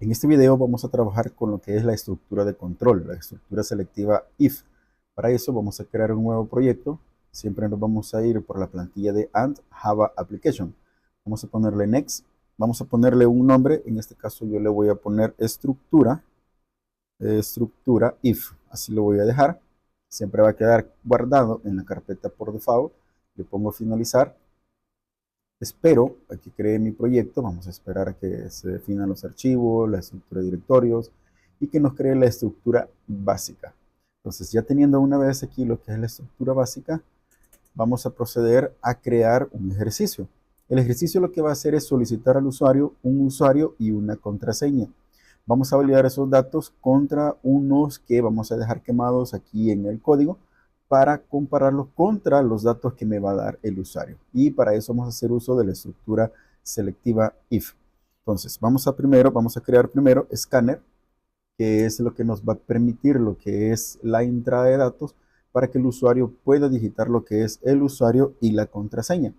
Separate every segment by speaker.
Speaker 1: En este video vamos a trabajar con lo que es la estructura de control, la estructura selectiva if. Para eso vamos a crear un nuevo proyecto. Siempre nos vamos a ir por la plantilla de and Java Application. Vamos a ponerle next. Vamos a ponerle un nombre. En este caso yo le voy a poner estructura if. Así lo voy a dejar. Siempre va a quedar guardado en la carpeta por default. Le pongo finalizar. Espero a que cree mi proyecto. Vamos a esperar a que se definan los archivos, la estructura de directorios y que nos cree la estructura básica. Entonces, ya teniendo una vez aquí lo que es la estructura básica, vamos a proceder a crear un ejercicio. El ejercicio lo que va a hacer es solicitar al usuario un usuario y una contraseña. Vamos a validar esos datos contra unos que vamos a dejar quemados aquí en el código para compararlos contra los datos que me va a dar el usuario. Y para eso vamos a hacer uso de la estructura selectiva if. Entonces, vamos a crear primero Scanner, que es lo que nos va a permitir lo que es la entrada de datos para que el usuario pueda digitar lo que es el usuario y la contraseña.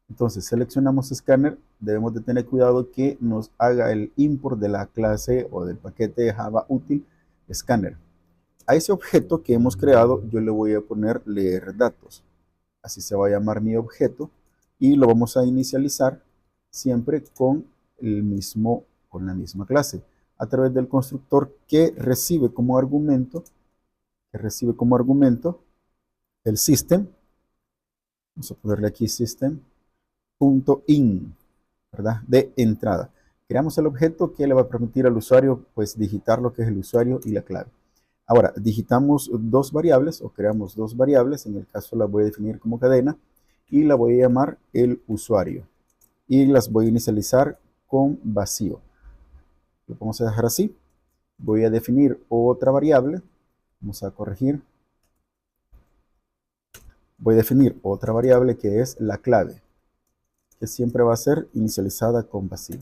Speaker 1: Entonces, seleccionamos Scanner. Debemos de tener cuidado que nos haga el import de la clase o del paquete Java útil Scanner. A ese objeto que hemos creado yo le voy a poner leer datos. Así se va a llamar mi objeto y lo vamos a inicializar siempre con la misma clase a través del constructor que recibe como argumento el system. Vamos a ponerle aquí system.in, ¿verdad? De entrada. Creamos el objeto que le va a permitir al usuario pues digitar lo que es el usuario y la clave. Ahora, digitamos dos variables o creamos dos variables. En el caso la voy a definir como cadena y la voy a llamar el usuario. Y las voy a inicializar con vacío. Lo vamos a dejar así. Voy a definir otra variable. Vamos a corregir. Voy a definir otra variable que es la clave, que siempre va a ser inicializada con vacío.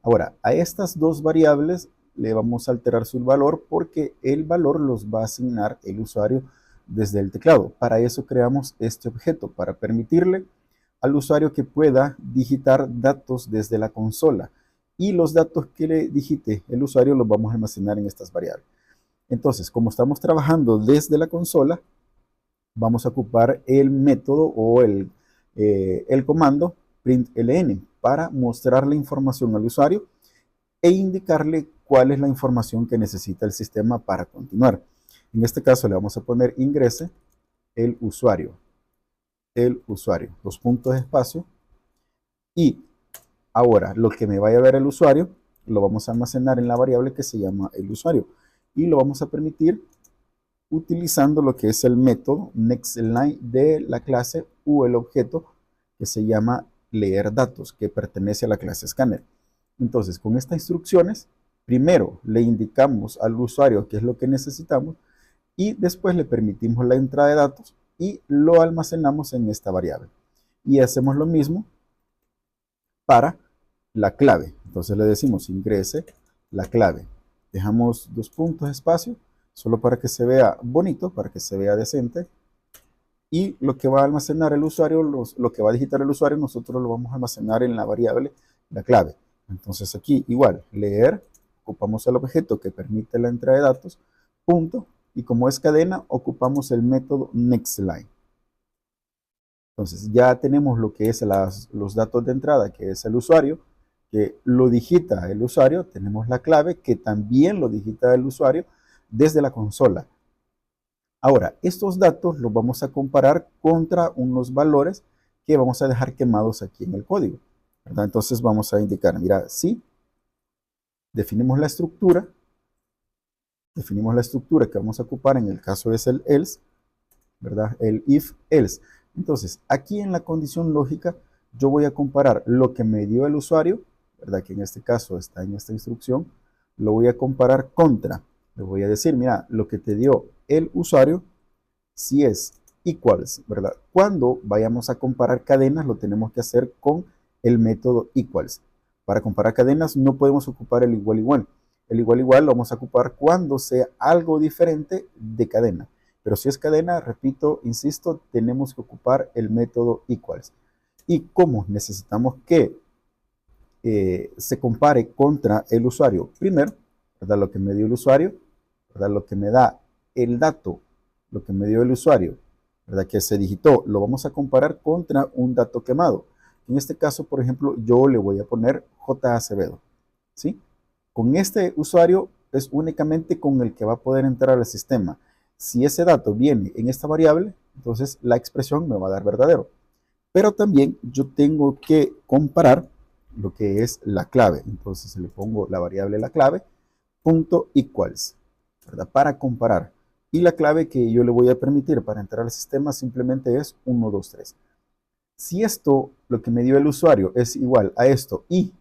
Speaker 1: Ahora, a estas dos variables le vamos a alterar su valor porque el valor los va a asignar el usuario desde el teclado. Para eso creamos este objeto, para permitirle al usuario que pueda digitar datos desde la consola. Y los datos que le digite el usuario los vamos a almacenar en estas variables. Entonces, como estamos trabajando desde la consola, vamos a ocupar el método o el comando println para mostrar la información al usuario e indicarle cuál es la información que necesita el sistema para continuar. En este caso le vamos a poner ingrese el usuario, dos puntos de espacio, y ahora lo que me vaya a ver el usuario lo vamos a almacenar en la variable que se llama el usuario y lo vamos a permitir utilizando lo que es el método nextLine de la clase o el objeto que se llama leer datos, que pertenece a la clase Scanner. Entonces, con estas instrucciones, primero le indicamos al usuario qué es lo que necesitamos y después le permitimos la entrada de datos y lo almacenamos en esta variable. Y hacemos lo mismo para la clave. Entonces le decimos ingrese la clave. Dejamos dos puntos de espacio, solo para que se vea bonito, para que se vea decente. Y lo que va a almacenar el usuario, lo que va a digitar el usuario, nosotros lo vamos a almacenar en la variable, la clave. Entonces aquí igual, leer, ocupamos el objeto que permite la entrada de datos, punto, y como es cadena, ocupamos el método nextLine. Entonces ya tenemos lo que es los datos de entrada, que es el usuario, que lo digita el usuario, tenemos la clave, que también lo digita el usuario desde la consola. Ahora, estos datos los vamos a comparar contra unos valores que vamos a dejar quemados aquí en el código, ¿verdad? Entonces vamos a indicar, mira, sí, definimos la estructura que vamos a ocupar, en el caso es el else, ¿verdad? El if else. Entonces, aquí en la condición lógica, yo voy a comparar lo que me dio el usuario, ¿verdad? Que en este caso está en esta instrucción, lo voy a comparar contra, le voy a decir, mira, lo que te dio el usuario, si es equals, ¿verdad? Cuando vayamos a comparar cadenas, lo tenemos que hacer con el método equals. Para comparar cadenas no podemos ocupar el igual igual. El igual igual lo vamos a ocupar cuando sea algo diferente de cadena. Pero si es cadena, repito, insisto, tenemos que ocupar el método equals. Y como necesitamos que se compare contra el usuario. Primero, ¿verdad? Lo que me dio el usuario, ¿verdad? Lo que me da el dato, lo que me dio el usuario, ¿verdad? Que se digitó, lo vamos a comparar contra un dato quemado. En este caso, por ejemplo, yo le voy a poner J. Acevedo, ¿sí? Con este usuario es únicamente con el que va a poder entrar al sistema. Si ese dato viene en esta variable, entonces la expresión me va a dar verdadero. Pero también yo tengo que comparar lo que es la clave. Entonces le pongo la variable la clave, punto equals, ¿verdad? Para comparar. Y la clave que yo le voy a permitir para entrar al sistema simplemente es 1, 2, 3. Si esto, lo que me dio el usuario, es igual a esto y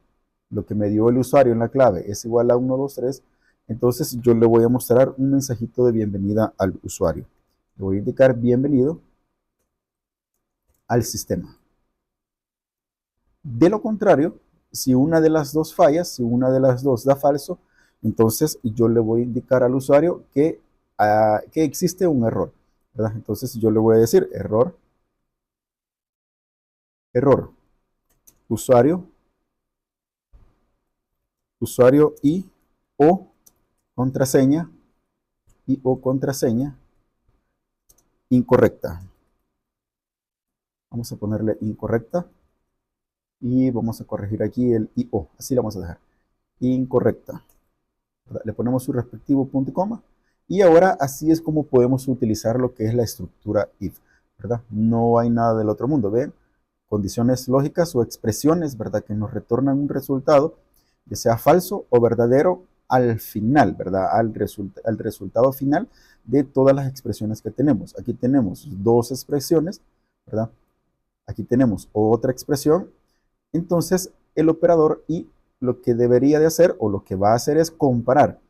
Speaker 1: lo que me dio el usuario en la clave es igual a 1, 2, 3, entonces yo le voy a mostrar un mensajito de bienvenida al usuario. Le voy a indicar bienvenido al sistema. De lo contrario, si una de las dos falla, si una de las dos da falso, entonces yo le voy a indicar al usuario que existe un error, ¿verdad? Entonces yo le voy a decir error, usuario y o contraseña incorrecta. Vamos a ponerle incorrecta y vamos a corregir aquí el IO, así lo vamos a dejar, incorrecta. ¿Verdad? Le ponemos su respectivo punto y coma y ahora así es como podemos utilizar lo que es la estructura if, ¿verdad? No hay nada del otro mundo, ¿ven? Condiciones lógicas o expresiones, ¿verdad? Que nos retornan un resultado, ya sea falso o verdadero al final, ¿verdad? Al resultado final de todas las expresiones que tenemos. Aquí tenemos dos expresiones, ¿verdad? Aquí tenemos otra expresión. Entonces, el operador y lo que debería de hacer o lo que va a hacer es comparar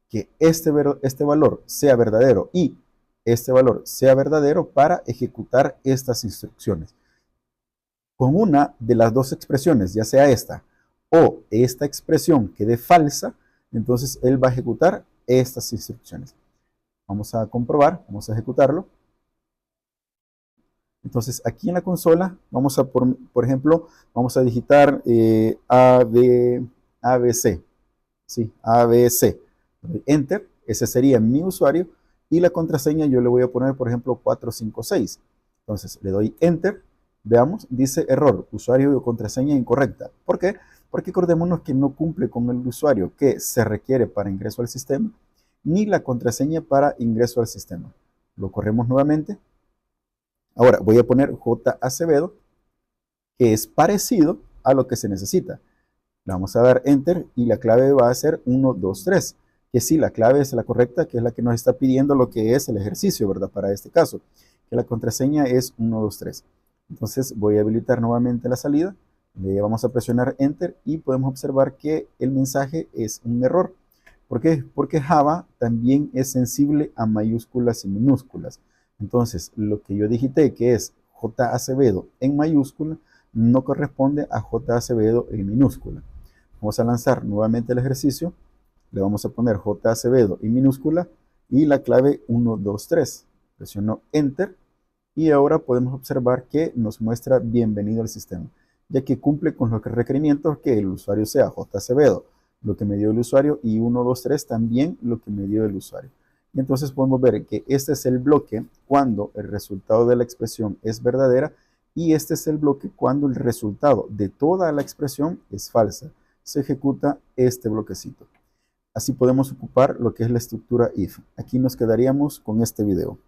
Speaker 1: que este valor sea verdadero y este valor sea verdadero para ejecutar estas instrucciones. Con una de las dos expresiones, ya sea esta o esta expresión quede falsa, entonces él va a ejecutar estas instrucciones. Vamos a comprobar, vamos a ejecutarlo. Entonces aquí en la consola vamos a, por ejemplo, vamos a digitar ABC, ¿sí? ABC. Enter, ese sería mi usuario y la contraseña yo le voy a poner, por ejemplo, 456. Entonces le doy Enter, veamos, dice error, usuario o contraseña incorrecta. ¿Por qué? Porque acordémonos que no cumple con el usuario que se requiere para ingreso al sistema, ni la contraseña para ingreso al sistema. Lo corremos nuevamente. Ahora voy a poner J. Acevedo, que es parecido a lo que se necesita. Le vamos a dar Enter y la clave va a ser 1, 2, 3. Que sí, la clave es la correcta, que es la que nos está pidiendo lo que es el ejercicio, ¿verdad? Para este caso, que la contraseña es 1, 2, 3. Entonces voy a habilitar nuevamente la salida. Le vamos a presionar Enter y podemos observar que el mensaje es un error. ¿Por qué? Porque Java también es sensible a mayúsculas y minúsculas. Entonces, lo que yo digité que es J. Acevedo en mayúscula, no corresponde a J. Acevedo en minúscula. Vamos a lanzar nuevamente el ejercicio. Le vamos a poner J. Acevedo en minúscula y la clave 1, 2, 3. Presiono Enter y ahora podemos observar que nos muestra bienvenido al sistema, ya que cumple con los requerimientos que el usuario sea J. Acevedo, lo que me dio el usuario, y 1, 2, 3 también lo que me dio el usuario. Y entonces podemos ver que este es el bloque cuando el resultado de la expresión es verdadera y este es el bloque cuando el resultado de toda la expresión es falsa. Se ejecuta este bloquecito. Así podemos ocupar lo que es la estructura if. Aquí nos quedaríamos con este video.